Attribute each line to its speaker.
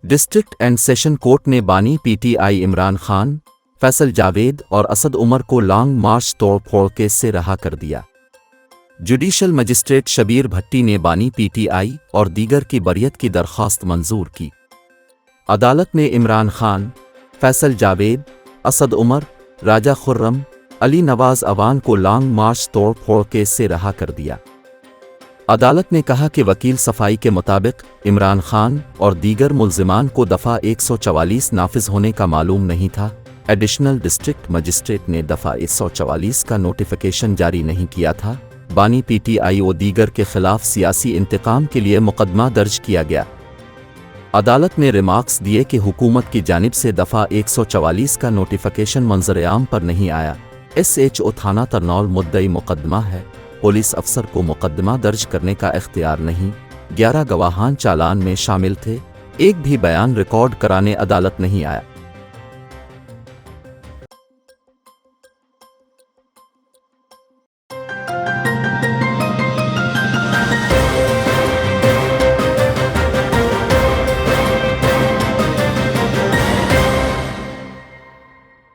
Speaker 1: District and session court ने बानी PTI Imran Khan, Faisal Javed और असद उमर को लॉन्ग मार्च तोड़फोड़ केस से रहा कर दिया। जुडिशल मजिस्ट्रेट शबीर भट्टी ने बानी पीटीआई और दीगर की बरियत की दरख्वास्त मंजूर की। अदालत ने इमरान खान, फैसल जावेद, असद उमर, राजा खुर्रम, अली नवाज अवान को लॉन्ग मार्च तोड़फोड़ केस से रहा कर दिया। अदालत ने कहा कि वकील सफाई के मुताबिक इमरान खान और दीगर मुल्जिमान को दफ़ा 144 नाफिज होने का मालूम नहीं था। एडिशनल डिस्ट्रिक्ट मजिस्ट्रेट ने दफ़ा 144 का नोटिफिकेशन जारी नहीं किया था। बानी पीटीआई और दीगर के खिलाफ सियासी इंतकाम के लिए मुकदमा दर्ज किया गया। अदालत ने रिमार्क्स दिए कि हुकूमत की जानिब से दफ़ा 144 का नोटिफिकेशन मंजर आम पर नहीं आया। SHO थाना तरनौल मुद्दई मुकदमा है। पुलिस अफसर को मुकदमा दर्ज करने का इख्तियार नहीं। 11 गवाहान चालान में शामिल थे। एक भी बयान रिकॉर्ड कराने अदालत नहीं आया।